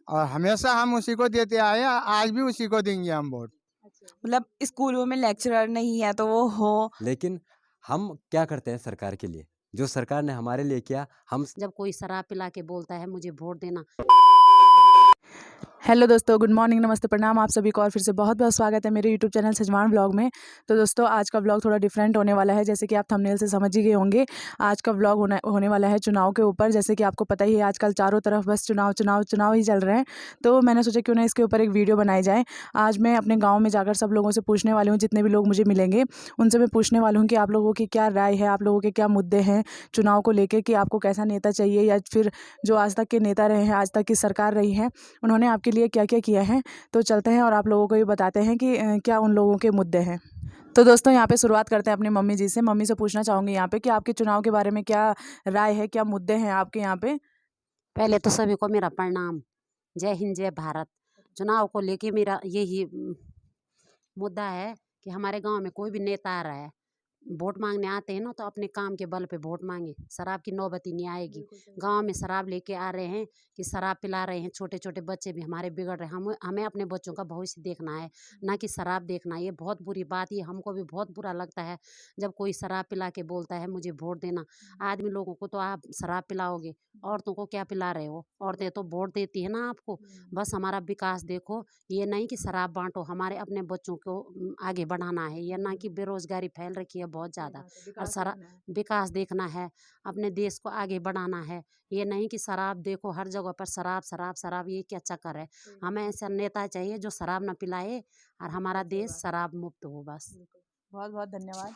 और हमेशा हम उसी को देते आए हैं, आज भी उसी को देंगे हम वोट। मतलब स्कूलों में लेक्चरर नहीं है तो वो हो। लेकिन हम क्या करते हैं सरकार के लिए, जो सरकार ने हमारे लिए किया, हम जब कोई शराब पिला के बोलता है मुझे वोट देना। हेलो दोस्तों, गुड मॉर्निंग, नमस्ते, प्रणाम। आप सभी को और फिर से बहुत बहुत स्वागत है मेरे यूट्यूब चैनल सजवान ब्लॉग में। तो दोस्तों, आज का ब्लॉग थोड़ा डिफरेंट होने वाला है, जैसे कि आप थंबनेल से समझ ही गए होंगे। आज का ब्लॉग होने वाला है चुनाव के ऊपर। जैसे कि आपको पता ही है, आजकल चारों तरफ बस चुनाव चुनाव चुनाव ही चल रहे हैं। तो मैंने सोचा क्यों ना इसके ऊपर एक वीडियो बनाई जाए। आज मैं अपने गाँव में जाकर सब लोगों से पूछने वाली हूँ, जितने भी लोग मुझे मिलेंगे उनसे मैं पूछने वाली हूँ कि आप लोगों की क्या राय है, आप लोगों के क्या मुद्दे हैं चुनाव को लेकर, कि आपको कैसा नेता चाहिए, या फिर जो आज तक के नेता रहे हैं, आज तक की सरकार रही है, उन्होंने आपके लिए क्या क्या किया है। तो चलते हैं और आप लोगों को ये बताते हैं कि क्या उन लोगों के मुद्दे हैं। तो दोस्तों, यहाँ पे शुरुआत करते हैं अपनी मम्मी जी से। मम्मी से पूछना चाहूँगी यहाँ पे कि आपके चुनाव के बारे में क्या राय है, क्या मुद्दे हैं आपके यहाँ पे। पहले तो सभी को मेरा प्रणाम। जय हिंद, जय भारत। चुनाव को लेके मेरा यही मुद्दा है कि हमारे गांव में कोई भी नेता आ रहा है, वोट मांगने आते हैं ना, तो अपने काम के बल पे वोट मांगे। शराब की नौबत ही नहीं आएगी। गांव में शराब लेके आ रहे हैं कि शराब पिला रहे हैं, छोटे छोटे बच्चे भी हमारे बिगड़ रहे हैं। हमें अपने बच्चों का भविष्य देखना है, ना कि शराब देखना। ये बहुत बुरी बात, ये हमको भी बहुत बुरा लगता है जब कोई शराब पिला के बोलता है मुझे वोट देना। आदमी लोगों को तो आप शराब पिलाओगे, औरतों को क्या पिला रहे हो? औरतें तो वोट देती है ना आपको। बस हमारा विकास देखो, ये नहीं कि शराब बांटो। हमारे अपने बच्चों को आगे बढ़ाना है, या ना कि बेरोजगारी फैल रखी है बहुत ज़्यादा। और सारा विकास देखना है, अपने देश को आगे बढ़ाना है। ये नहीं कि शराब देखो, हर जगह पर शराब शराब शराब, ये क्या चक्कर है? हमें ऐसा नेता चाहिए जो शराब ना पिलाए और हमारा देश शराब मुक्त हो। बस बहुत बहुत धन्यवाद।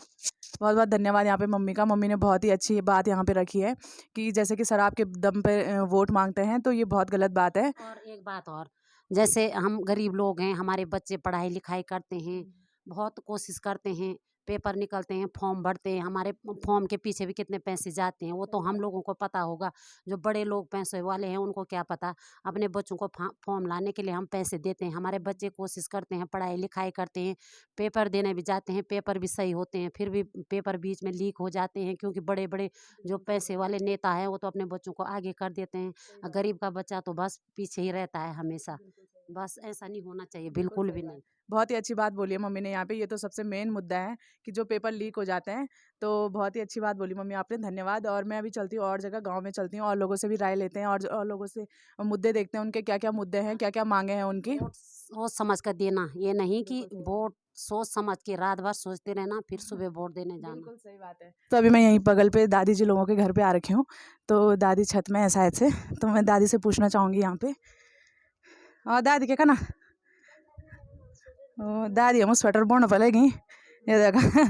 बहुत बहुत धन्यवाद यहाँ पे मम्मी का। मम्मी ने बहुत ही अच्छी बात यहाँ पे रखी है कि जैसे कि शराब के दम पे वोट मांगते हैं, तो ये बहुत गलत बात है। और एक बात और, जैसे हम गरीब लोग हैं, हमारे बच्चे पढ़ाई लिखाई करते हैं, बहुत कोशिश करते हैं, पेपर निकलते हैं, फॉर्म भरते हैं, हमारे फॉर्म के पीछे भी कितने पैसे जाते हैं वो तो हम लोगों को पता होगा। जो बड़े लोग पैसे वाले हैं उनको क्या पता। अपने बच्चों को फॉर्म लाने के लिए हम पैसे देते हैं, हमारे बच्चे कोशिश करते हैं, पढ़ाई लिखाई करते हैं, पेपर देने भी जाते हैं, पेपर भी सही होते हैं, फिर भी पेपर बीच में लीक हो जाते हैं, क्योंकि बड़े बड़े जो पैसे वाले नेता हैं वो तो अपने बच्चों को आगे कर देते हैं, और गरीब का बच्चा तो बस पीछे ही रहता है हमेशा। बस ऐसा नहीं होना चाहिए, बिल्कुल भी नहीं। बहुत ही अच्छी बात बोली है मम्मी ने यहाँ पे। ये तो सबसे मेन मुद्दा है कि जो पेपर लीक हो जाते हैं। तो बहुत ही अच्छी बात बोली मम्मी आपने, धन्यवाद। और मैं अभी चलती हूँ और जगह, गांव में चलती हूँ, और लोगों से भी राय लेते हैं, और लोगों से मुद्दे देखते हैं, उनके क्या क्या मुद्दे हैं, क्या क्या मांगे हैं उनकी। वोट सोच समझ कर देना, ये नहीं कि वोट सोच समझ के रात भर सोचते रहना फिर सुबह वोट देने जाना। बिल्कुल सही बात है। तो अभी मैं यहीं बगल पे दादी जी लोगों के घर पे आ रखी हूँ। तो दादी छत में है शायद से, तो मैं दादी से पूछना चाहूँगी यहाँ पे। और दादी क्या कहना, दादी हम स्वेटर बुन पड़ेगी, ये देखा।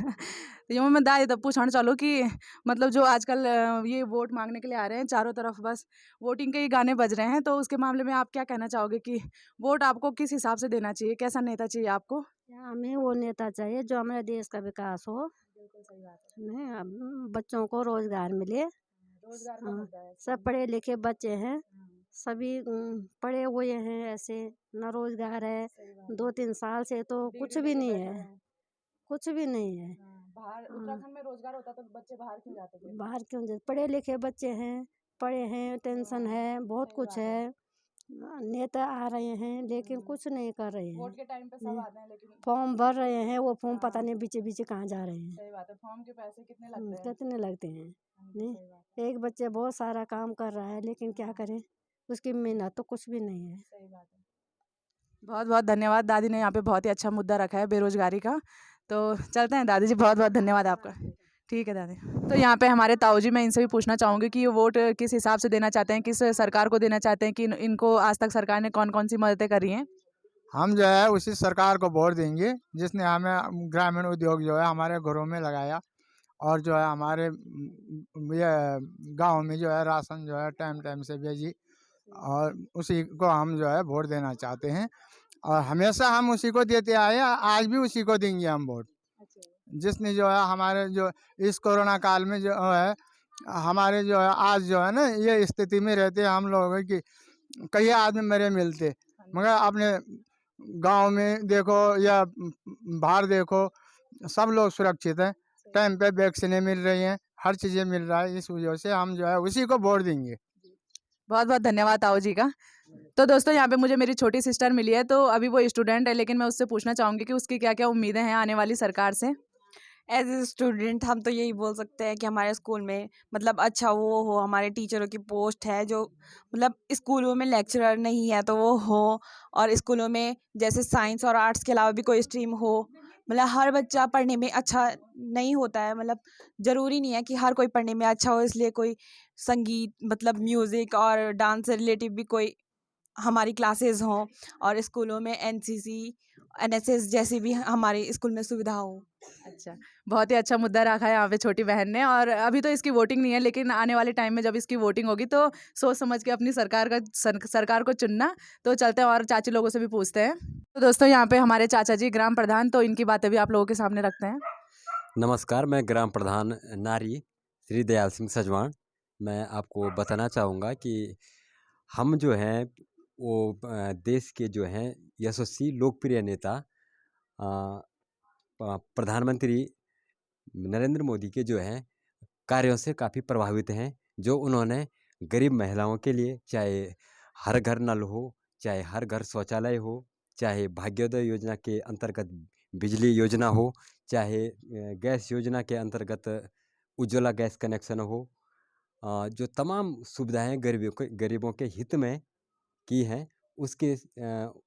तो ये मैं दादी तब पूछना चालू कि मतलब जो आजकल ये वोट मांगने के लिए आ रहे हैं, चारों तरफ बस वोटिंग के ही गाने बज रहे हैं, तो उसके मामले में आप क्या कहना चाहोगे कि वोट आपको किस हिसाब से देना चाहिए, कैसा नेता चाहिए आपको। हमें वो नेता चाहिए जो हमारे देश का विकास हो। बिल्कुल सही बात है। नहीं, बच्चों को रोजगार मिले। रोजगार का हाँ, मुद्दा है। सब पढ़े लिखे बच्चे हैं, सभी पढ़े हुए हैं, ऐसे न रोजगार है। सही बात है। 2-3 साल से तो कुछ डिग्री भी लेके नहीं बैठे है, हुए हैं। कुछ भी नहीं है। बाहर हाँ, उत्तराखंड में रोजगार होता तो बच्चे बाहर क्यों जाते थे। बाहर क्यों जाते? पढ़े लिखे बच्चे हैं, पढ़े हैं, टेंशन है, बहुत सही कुछ बात है। है। नेता आ रहे हैं लेकिन कुछ नहीं कर रहे वोट हैं। के टाइम पे सब नहीं, आते हैं लेकिन। फॉर्म भर रहे हैं, वो फॉर्म पता हाँ, नहीं बीचे बीचे कहाँ जा रहे हैं। सही बात है। फॉर्म के पैसे कितने लगते हैं। कितने लगते हैं। नहीं, सही बात है। एक बच्चे बहुत सारा काम कर रहा है लेकिन क्या करें, उसकी मेहनत तो कुछ भी नहीं है। सही बात है। बहुत बहुत धन्यवाद। दादी ने यहाँ पे बहुत ही अच्छा मुद्दा रखा है, बेरोजगारी का। तो चलते हैं दादी जी, बहुत बहुत धन्यवाद आपका। ठीक है दादी। तो यहाँ पे हमारे ताऊ जी, मैं इनसे भी पूछना चाहूँगी कि ये वोट किस हिसाब से देना चाहते हैं, किस सरकार को देना चाहते हैं, कि इनको आज तक सरकार ने कौन कौन सी मददें करी हैं। हम जो है उसी सरकार को वोट देंगे जिसने हमें ग्रामीण उद्योग जो है हमारे घरों में लगाया, और जो है हमारे ये गांव में जो है राशन जो है टाइम टाइम से भेजी, और उसी को हम जो है वोट देना चाहते हैं। और हमेशा हम उसी को देते आए हैं, आज भी उसी को देंगे हम वोट। जिसने जो है हमारे जो इस कोरोना काल में जो है हमारे जो है आज जो है ना ये स्थिति में रहते हम लोग कि कई आदमी मेरे मिलते, मगर अपने गांव में देखो या बाहर देखो सब लोग सुरक्षित हैं, टाइम पे वैक्सीनें मिल रही हैं, हर चीज़ें मिल रहा है। इस वजह से हम जो है उसी को वोट देंगे। बहुत बहुत धन्यवाद ताऊ जी का। तो दोस्तों यहाँ पे मुझे मेरी छोटी सिस्टर मिली है, तो अभी वो स्टूडेंट है, लेकिन मैं उससे पूछना चाहूँगी कि उसकी क्या क्या उम्मीदें हैं आने वाली सरकार से। एज ए स्टूडेंट हम तो यही बोल सकते हैं कि हमारे स्कूल में मतलब अच्छा वो हो, हमारे टीचरों की पोस्ट है जो मतलब स्कूलों में लेक्चरर नहीं है तो वो हो, और स्कूलों में जैसे साइंस और आर्ट्स के अलावा भी कोई स्ट्रीम हो। मतलब हर बच्चा पढ़ने में अच्छा नहीं होता है, मतलब ज़रूरी नहीं है कि हर कोई पढ़ने में अच्छा हो, इसलिए कोई संगीत मतलब म्यूज़िक और डांस से रिलेटिव भी कोई हमारी क्लासेस हों, और स्कूलों में एनसीसी एनएसएस जैसी भी हमारे स्कूल में सुविधा हो। अच्छा, बहुत ही अच्छा मुद्दा रखा है यहाँ पे छोटी बहन ने। और अभी तो इसकी वोटिंग नहीं है, लेकिन आने वाले टाइम में जब इसकी वोटिंग होगी तो सोच समझ के अपनी सरकार को चुनना। तो चलते हैं और चाची लोगों से भी पूछते हैं। तो दोस्तों यहाँ पे हमारे चाचा जी ग्राम प्रधान, तो इनकी बातें भी आप लोगों के सामने रखते हैं। नमस्कार, मैं ग्राम प्रधान नारी श्री दयाल सिंह सजवाण। मैं आपको बताना चाहूँगा कि हम जो हैं वो देश के जो हैं यशस्वी लोकप्रिय नेता प्रधानमंत्री नरेंद्र मोदी के जो हैं कार्यों से काफ़ी प्रभावित हैं। जो उन्होंने गरीब महिलाओं के लिए, चाहे हर घर नल हो, चाहे हर घर शौचालय हो, चाहे भाग्योदय योजना के अंतर्गत बिजली योजना हो, चाहे गैस योजना के अंतर्गत उज्ज्वला गैस कनेक्शन हो, जो तमाम सुविधाएं गरीबों के हित में की हैं, उसके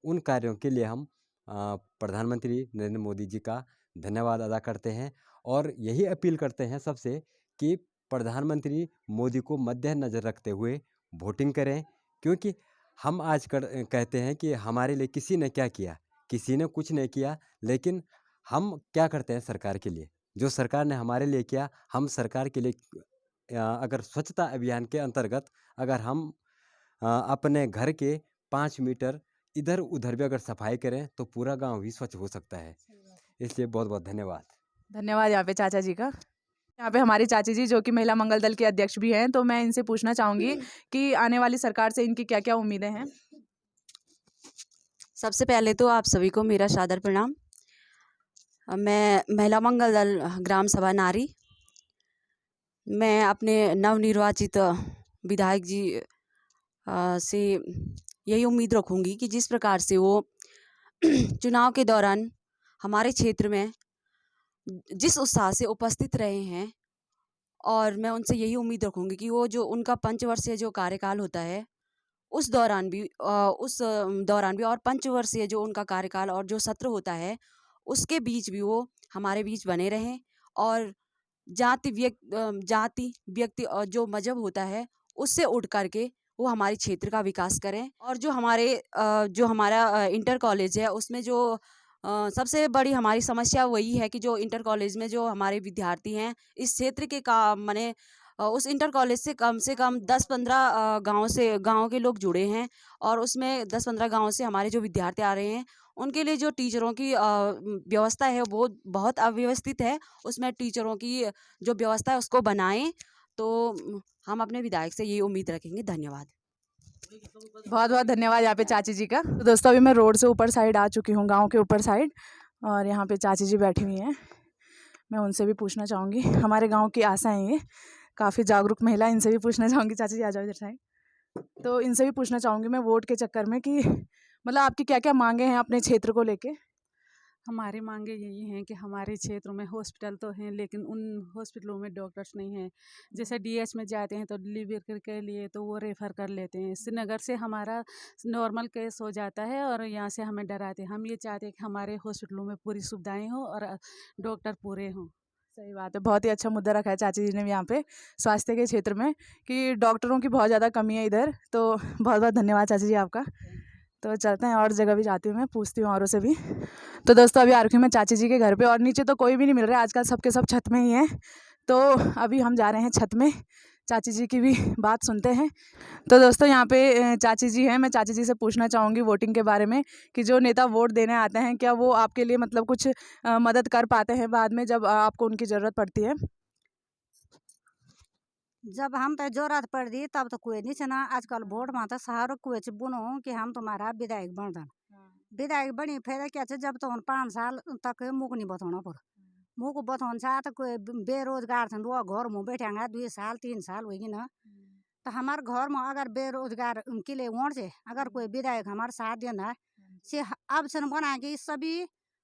उन कार्यों के लिए हम प्रधानमंत्री नरेंद्र मोदी जी का धन्यवाद अदा करते हैं और यही अपील करते हैं सबसे कि प्रधानमंत्री मोदी को मद्देनज़र रखते हुए वोटिंग करें। क्योंकि हम आज कहते हैं कि हमारे लिए किसी ने क्या किया, किसी ने कुछ नहीं किया, लेकिन हम क्या करते हैं सरकार के लिए, जो सरकार ने हमारे लिए किया। हम सरकार के लिए अगर स्वच्छता अभियान के अंतर्गत अगर हम अपने घर के 5 मीटर इधर उधर भी अगर सफाई करें तो पूरा गांव भी स्वच्छ हो सकता है। इसलिए बहुत बहुत धन्यवाद। धन्यवाद यहाँ पे चाचा जी का। यहाँ पे हमारी चाची जी जो कि महिला मंगल दल के अध्यक्ष भी हैं, तो मैं इनसे पूछना चाहूँगी कि आने वाली सरकार से इनकी क्या क्या उम्मीदें हैं। सबसे पहले तो आप सभी को मेरा सादर प्रणाम। मैं महिला मंगल दल ग्राम सभा नारी, मैं अपने नवनिर्वाचित विधायक जी से यही उम्मीद रखूँगी कि जिस प्रकार से वो चुनाव के दौरान हमारे क्षेत्र में जिस उत्साह से उपस्थित रहे हैं, और मैं उनसे यही उम्मीद रखूँगी कि वो जो उनका पंचवर्षीय जो कार्यकाल होता है उस दौरान भी और पंचवर्षीय जो उनका कार्यकाल और जो सत्र होता है उसके बीच भी वो हमारे बीच बने रहें, और जाति व्यक्ति और जो मजहब होता है उससे उठ करके वो हमारे क्षेत्र का विकास करें। और जो हमारा इंटर कॉलेज है उसमें जो सबसे बड़ी हमारी समस्या वही है कि जो इंटर कॉलेज में जो हमारे विद्यार्थी हैं इस क्षेत्र के माने उस इंटर कॉलेज से कम 10-15 गाँव के लोग जुड़े हैं, और उसमें 10-15 गाँव से हमारे जो विद्यार्थी आ रहे हैं उनके लिए जो टीचरों की व्यवस्था है वो बहुत अव्यवस्थित है। उसमें टीचरों की जो व्यवस्था है उसको बनाएं, तो हम अपने विधायक से ये उम्मीद रखेंगे। धन्यवाद। बहुत बहुत धन्यवाद यहाँ पे चाची जी का। तो दोस्तों अभी मैं रोड से ऊपर साइड आ चुकी हूँ, गांव के ऊपर साइड, और यहाँ पे चाची जी बैठी हुई हैं। मैं उनसे भी पूछना चाहूँगी, हमारे गांव की आशा हैं ये, काफ़ी जागरूक महिला, इनसे भी पूछना चाहूँगी। चाची जी आ जाओ इधर साइड। तो इनसे भी पूछना चाहूँगी मैं वोट के चक्कर में कि मतलब आपकी क्या क्या मांगे हैं अपने क्षेत्र को लेके। हमारी मांगे यही हैं कि हमारे क्षेत्र में हॉस्पिटल तो हैं लेकिन उन हॉस्पिटलों में डॉक्टर्स नहीं हैं। जैसे डीएच में जाते हैं तो डिलीवरी के लिए तो वो रेफ़र कर लेते हैं। श्रीनगर से हमारा नॉर्मल केस हो जाता है और यहाँ से हमें डराते हैं। हम ये चाहते हैं कि हमारे हॉस्पिटलों में पूरी सुविधाएँ हों और डॉक्टर पूरे हों। सही बात है, बहुत ही अच्छा मुद्दा रखा है चाची जी ने भी यहाँ पे स्वास्थ्य के क्षेत्र में कि डॉक्टरों की बहुत ज़्यादा कमी है इधर। तो बहुत बहुत धन्यवाद चाची जी आपका। तो चलते हैं, और जगह भी जाती हूँ, मैं पूछती हूँ औरों से भी। तो दोस्तों अभी आ रखी हूँ मैं चाची जी के घर पे, और नीचे तो कोई भी नहीं मिल रहा है आजकल, सबके सब छत में ही हैं। तो अभी हम जा रहे हैं छत में, चाची जी की भी बात सुनते हैं। तो दोस्तों यहाँ पे चाची जी हैं, मैं चाची जी से पूछना चाहूँगी वोटिंग के बारे में कि जो नेता वोट देने आते हैं क्या वो आपके लिए मतलब कुछ मदद कर पाते हैं बाद में जब आपको उनकी ज़रूरत पड़ती है। जब हम पे जरूरत पड़ दी तब तो कोई नहीं चना। आजकल वोट माता सहारो कुछ बुनो कि हम तुम्हारा विधायक बन दन। विधायक बनी फिर क्या जब तो 5 साल तक मुँह नहीं बताना पर मुँह को बताना चाह तो कोई बेरोजगार थे वो घर मुँह बैठेंगे 2 साल 3 साल होगी ना। तो हमारे घर में अगर बेरोजगार के लिए वोट से अगर कोई विधायक हमारे साथ देना से ऑप्शन बना के सभी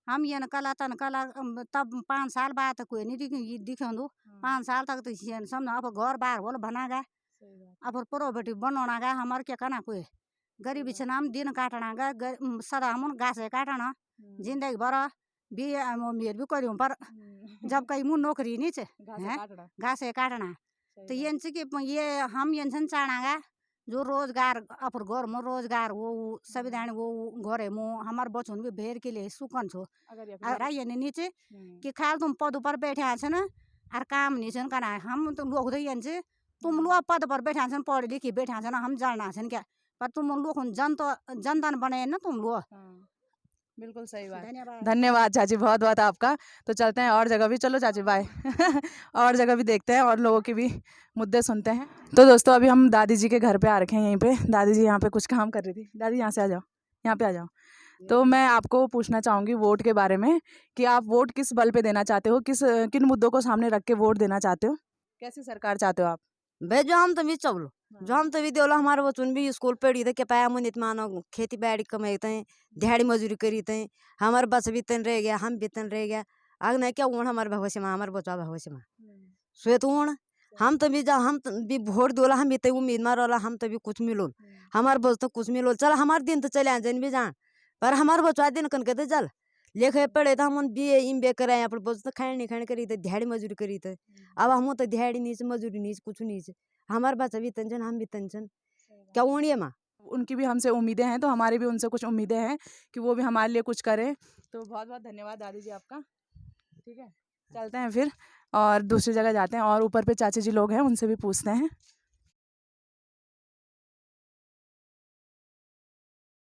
हम ये कला तन कला तब 5 साल बाद तक कोई नहीं दिखे दो 5 साल तक तो समझो अब घर बार बोल बनागा अब प्रोपर्टी बनाना गा हमारे क्या करना कोई गरीबी से नाम दिन काटना गा सदा हम घासे काटना जिंदगी भर भी उम्मीद भी करूँ पर जब कहीं मुँह नौकरी नहीं चे घासे काटना तो ये हम ये चाहना जो रोजगार अपर घर में रोजगार वो संविधान वो घरे में हमारे बचन भी भेड़ के लिए सुकन छो अगर ये नीचे कि खाल तुम पद पर बैठे छे ना और काम नहीं छन करना हम तुम लोग तो ये तुम लोग पद पर बैठा छन पढ़े लिखी बैठा छन हम जानना छन क्या पर तुम लोग जनतन बने ना तुम लोग बिल्कुल सही बात। धन्यवाद चाची बहुत बहुत आपका। तो चलते हैं और जगह भी, चलो चाची बाय और जगह भी देखते हैं और लोगों के भी मुद्दे सुनते हैं। तो दोस्तों अभी हम दादी जी के घर पे आ रखे हैं, यहीं पे दादी जी यहाँ पे कुछ काम कर रही थी। दादी यहाँ से आ जाओ, यहाँ पे आ जाओ। तो मैं आपको पूछना चाहूँगी वोट के बारे में कि आप वोट किस बल पे देना चाहते हो, किन मुद्दों को सामने रख के वोट देना चाहते हो, कैसी सरकार चाहते हो आप? भाई जो हम तो भी चवलो जो हम तो भी देवलो हमारे बचन भी स्कूल पढ़ी थे क्या पाया मुनित मानो खेती बाड़ी कमाते हैं दिहाड़ी मजदूरी करी थे हमारे बस भी तन रह गया हम भी तन रह गया आग नहीं क्या ऊण हमारे भविष्य में हमारे बचवा भविष्य में श्वेत ऊण हम तो भी वोट दोला हम भी उम्मीद मार रहा हम तो भी कुछ मिलो हमारे बच तो कुछ मिलो चल हमारे दिन तो चले जन भी जान पर हमारे बचवा दिन कन कहते चल लेखे पढ़े तो हम बे कराए अपने बच तो खाए नहीं खाने करी थे दिहाड़ी मजदूरी करी थे अब हम तो दिहाड़ी नीचे मजदूरी नीचे कुछ नीचे हमारे बच्चा भी टेंशन हम भी टेंशन क्या ओणिए माँ उनकी भी हमसे उम्मीदें हैं तो हमारी भी उनसे कुछ उम्मीदें हैं कि वो भी हमारे लिए कुछ करें। तो बहुत बहुत धन्यवाद दादी जी आपका। ठीक है चलते हैं फिर और दूसरी जगह जाते हैं और ऊपर पे चाची जी लोग हैं उनसे भी पूछते हैं।